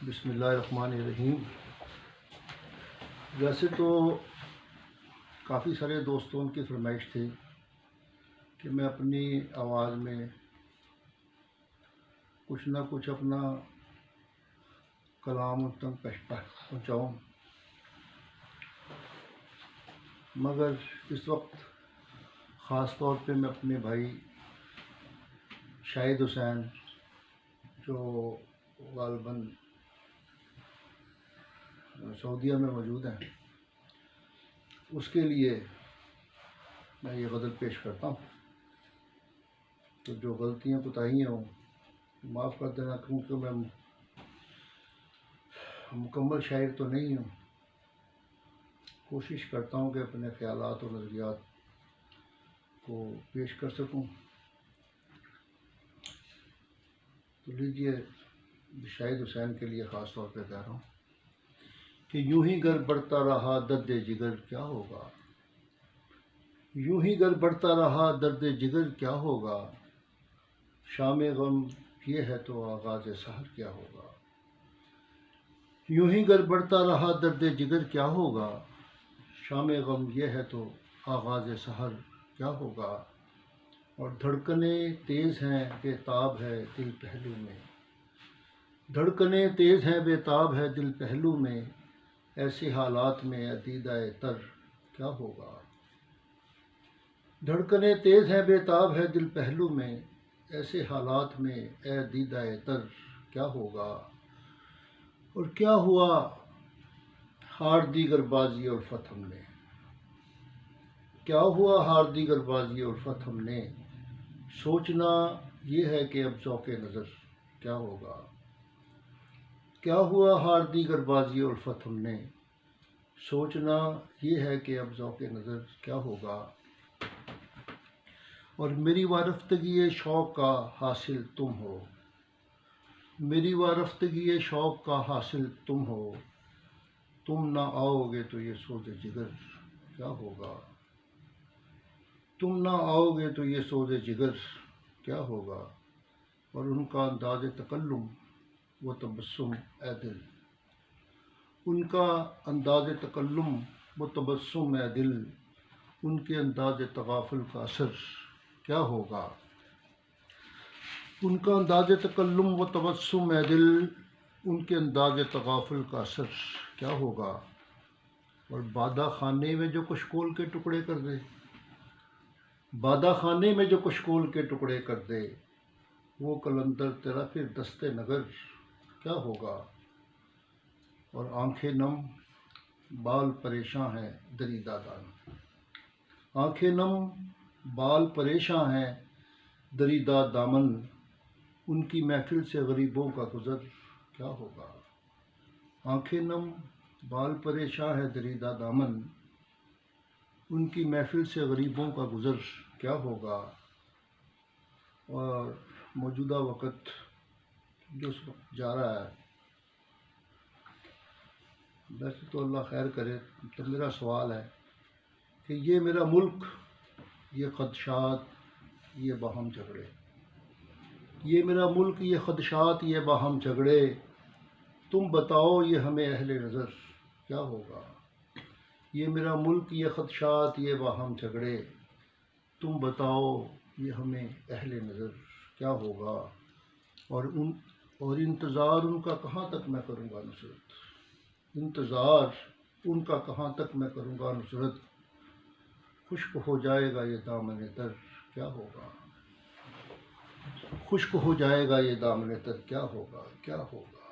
بسم اللہ الرحمن الرحیم۔ ویسے تو کافی سارے دوستوں کی فرمائش تھی کہ میں اپنی آواز میں کچھ نہ کچھ اپنا کلام ان تک پہنچاؤں، مگر اس وقت خاص طور پہ میں اپنے بھائی شاہد حسین جو غالباً سعودیہ میں موجود ہیں، اس کے لیے میں یہ غزل پیش کرتا ہوں۔ تو جو غلطیاں کوتاہیاں ہوں معاف کر دینا، کیونکہ میں مکمل شاعر تو نہیں ہوں۔ کوشش کرتا ہوں کہ اپنے خیالات اور نظریات کو پیش کر سکوں۔ تو لیجیے شاہد حسین کے لیے خاص طور پہ کہہ رہا ہوں کہ یوں ہی گر بڑھتا رہا درد جگر کیا ہوگا، یوں ہی گر بڑھتا رہا درد جگر کیا ہوگا، شام غم یہ ہے تو آغاز سحر کیا ہوگا، یوں ہی گر بڑھتا رہا درد جگر کیا ہوگا، شام غم یہ ہے تو آغاز سحر کیا ہوگا، اور دھڑکنیں تیز ہیں بے تاب ہے دل پہلو میں، دھڑکنیں تیز ہیں بے تاب ہے دل پہلو میں، ایسے حالات میں دیدہ تر کیا ہوگا، دھڑکنیں تیز ہیں بے تاب ہے دل پہلو میں، ایسے حالات میں اے دیدہ تر کیا ہوگا، اور کیا ہوا ہار دیگر بازی الفت ہم نے، کیا ہوا ہار دیگر بازی الفت ہم نے، سوچنا یہ ہے کہ اب ذوق نظر کیا ہوگا، کیا ہوا ہار دیگر بازی الفت ہم نے، سوچنا یہ ہے کہ اب ذوق نظر کیا ہوگا، اور میری وارفتگی شوق کا حاصل تم ہو، میری وارفتگی شوق کا حاصل تم ہو، تم نہ آؤ گے تو یہ سوز جگر کیا ہوگا، تم نہ آؤ گے تو یہ سوز جگر کیا ہوگا، اور ان کا انداز تکلم و تبسم اے دل، ان کا انداز تکلم و تبسم اے دل، ان کے انداز تغافل کا اثر کیا ہوگا، ان کا انداز تکلم و تبسم اے دل، ان کے انداز تغافل کا اثر کیا ہوگا، اور بادہ خانے میں جو کشکول کے ٹکڑے کر دے، بادہ خانے میں جو کشکول کے ٹکڑے کر دے، وہ قلندر تیرا پھر دست نگر کیا ہوگا، اور آنکھیں نم بال پریشاں ہیں دریدہ دامن، آنکھیں نم بال پریشاں ہیں دریدہ دامن، ان کی محفل سے غریبوں کا گزر کیا ہوگا، آنکھیں نم بال پریشاں ہے دریدہ دامن، ان کی محفل سے غریبوں کا گزر کیا ہوگا، اور موجودہ وقت جو جا رہا ہے، ویسے تو اللہ خیر کرے، تو میرا سوال ہے کہ یہ میرا ملک، یہ خدشات، یہ باہم جھگڑے، یہ میرا ملک، یہ خدشات، یہ باہم جھگڑے، تم بتاؤ یہ ہمیں اہل نظر کیا ہوگا، یہ میرا ملک، یہ خدشات، یہ باہم جھگڑے، تم بتاؤ یہ ہمیں اہل نظر کیا ہوگا، اور انتظار ان کا کہاں تک میں کروں گا نصرت، انتظار ان کا کہاں تک میں کروں گا نصرت، خشک ہو جائے گا یہ دامن تر کیا ہوگا، خشک ہو جائے گا یہ دامن تر کیا ہوگا، کیا ہوگا۔